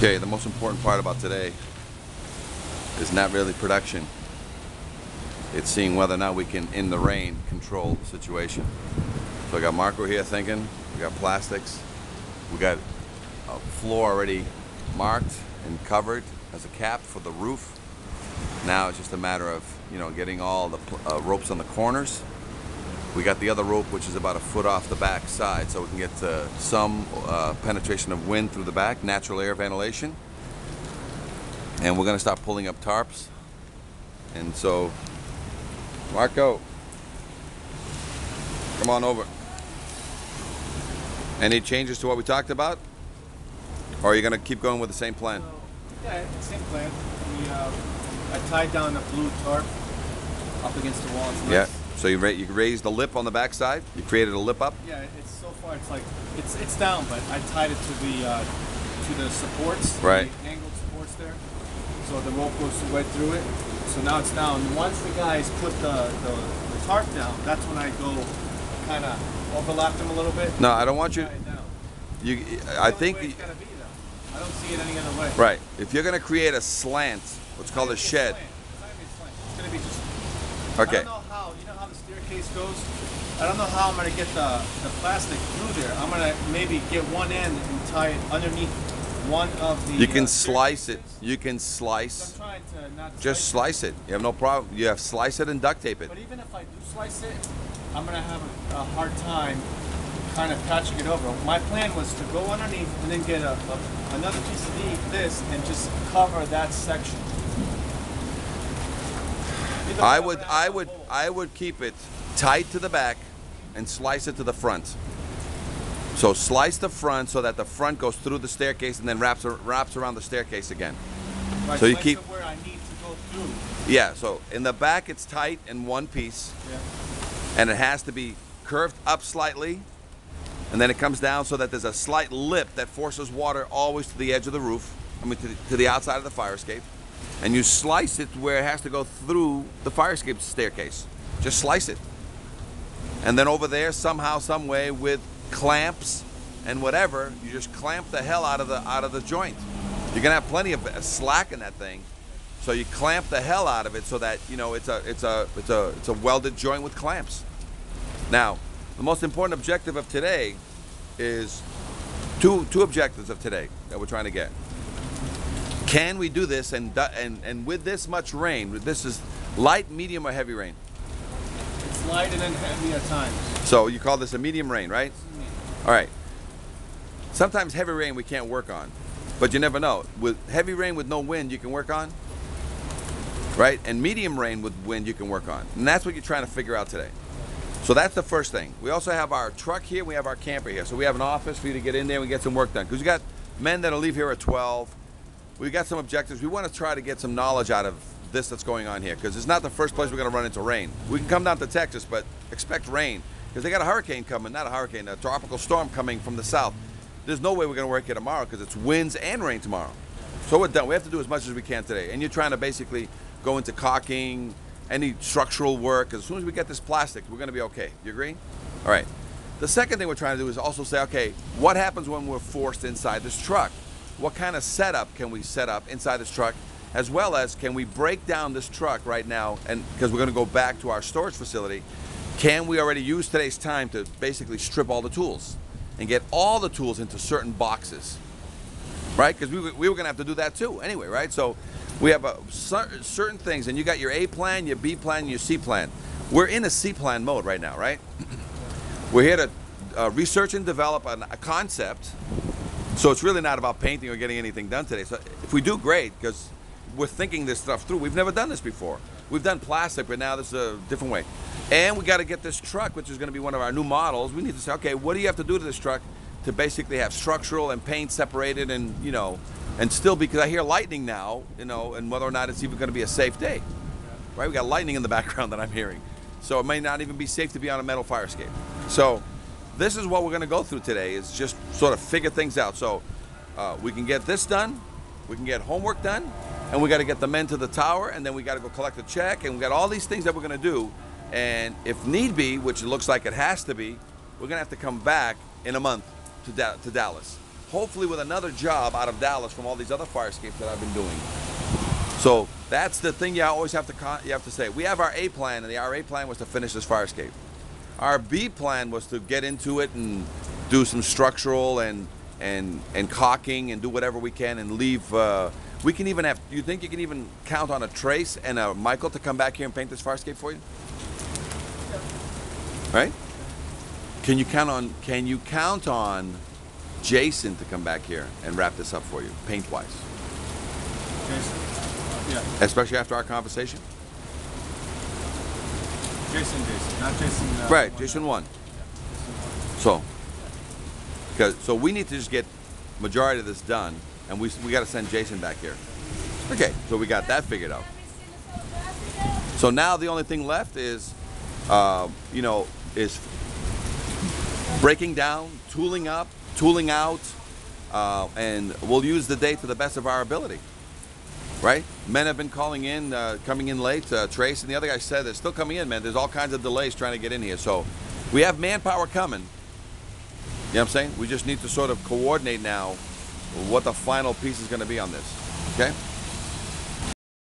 Okay, the most important part about today is not really production. It's seeing whether or not we can, in the rain, control the situation. So I got Marco here thinking, we got plastics, we got a floor already marked and covered as a cap for the roof. Now it's just a matter of, getting all the ropes on the corners. We got the other rope, which is about a foot off the back side, so we can get some penetration of wind through the back, natural air ventilation. And we're gonna start pulling up tarps. And so, Marco, come on over. Any changes to what we talked about? Or are you gonna keep going with the same plan? Yeah, same plan. I tied down the blue tarp up against the wall. Yeah. So you raised the lip on the back side. You created a lip up. Yeah. It's so far. It's like it's down, but I tied it to the supports. Right. The angled supports there. So the rope goes right through it. So now it's down. Once the guys put the tarp down, that's when I go kind of overlap them a little bit. No, I don't want you. I think. It's gotta be, though. I don't see it any other way. Right. If you're gonna create a slant, what's called a shed. It's gonna be just. Okay. I don't know how. You know how the staircase goes. I don't know how I'm gonna get the plastic through there. I'm gonna maybe get one end and tie it underneath one of the. You can slice it. You can slice. I'm trying to not. Just slice it. You have no problem. You have slice it and duct tape it. But even if I do slice it, I'm gonna have a hard time kind of patching it over. My plan was to go underneath and then get another piece of this and just cover that section. I would keep it tight to the back and slice it to the front. So slice the front so that the front goes through the staircase and then wraps around the staircase again. Right, so you keep where I need to go through. Yeah, so in the back it's tight in one piece. Yeah. And it has to be curved up slightly, and then it comes down so that there's a slight lip that forces water always to the edge of the roof, to the outside of the fire escape. And you slice it where it has to go through the fire escape staircase. Just slice it. And then over there, somehow, some way, with clamps and whatever, you just clamp the hell out of the joint. You're gonna have plenty of slack in that thing, so you clamp the hell out of it so that it's a welded joint with clamps. Now, the most important objective of today is two objectives of today that we're trying to get. Can we do this and with this much rain? This is light, medium, or heavy rain? It's light and then heavy at times. So you call this a medium rain, right? All right. Sometimes heavy rain we can't work on, but you never know. With heavy rain with no wind, you can work on, right? And medium rain with wind, you can work on. And that's what you're trying to figure out today. So that's the first thing. We also have our truck here. We have our camper here. So we have an office for you to get in there and get some work done. Because we got men that'll leave here at 12. We got some objectives. We want to try to get some knowledge out of this that's going on here. Because it's not the first place we're going to run into rain. We can come down to Texas, but expect rain. Because they got a hurricane coming. Not a hurricane, a tropical storm coming from the south. There's no way we're going to work here tomorrow because it's winds and rain tomorrow. So we're done. We have to do as much as we can today. And you're trying to basically go into caulking, any structural work. As soon as we get this plastic, we're going to be okay. You agree? All right. The second thing we're trying to do is also say, okay, what happens when we're forced inside this truck? What kind of setup can we set up inside this truck? As well as, can we break down this truck right now? And because we're going to go back to our storage facility, can we already use today's time to basically strip all the tools and get all the tools into certain boxes? Right? Because we were going to have to do that too anyway, right? So we have certain things, and you got your A plan, your B plan, your C plan. We're in a C plan mode right now, right? We're here to research and develop a concept. So it's really not about painting or getting anything done today. So if we do, great, because we're thinking this stuff through. We've never done this before. We've done plastic, but now this is a different way. And we got to get this truck, which is going to be one of our new models. We need to say, okay, what do you have to do to this truck to basically have structural and paint separated, and and still, because I hear lightning now, and whether or not it's even going to be a safe day, right? We got lightning in the background that I'm hearing, so it may not even be safe to be on a metal fire escape. So this is what we're going to go through today, is just sort of figure things out. So we can get this done, we can get homework done, and we got to get the men to the tower, and then we got to go collect a check, and we got all these things that we're going to do. And if need be, which it looks like it has to be, we're going to have to come back in a month to Dallas. hopefully with another job out of Dallas from all these other fire escapes that I've been doing. So that's the thing you always have to say. We have our A plan, and our A plan was to finish this fire escape. Our B plan was to get into it and do some structural and caulking and do whatever we can and leave. We can even have. Do you think you can even count on a Trace and a Michael to come back here and paint this fire escape for you? Right? Can you count on Jason to come back here and wrap this up for you, paint-wise? Jason? Yeah. Especially after our conversation? Jason, not Jason. Right, Jason 1. Yeah. So we need to just get majority of this done, and we got to send Jason back here. Okay, so we got that figured out. So now the only thing left is, is breaking down, tooling up, tooling out, and we'll use the day to the best of our ability. Right? Men have been calling in, coming in late. Trace and the other guy said they're still coming in, man. There's all kinds of delays trying to get in here. So we have manpower coming. You know what I'm saying? We just need to sort of coordinate now what the final piece is going to be on this. Okay?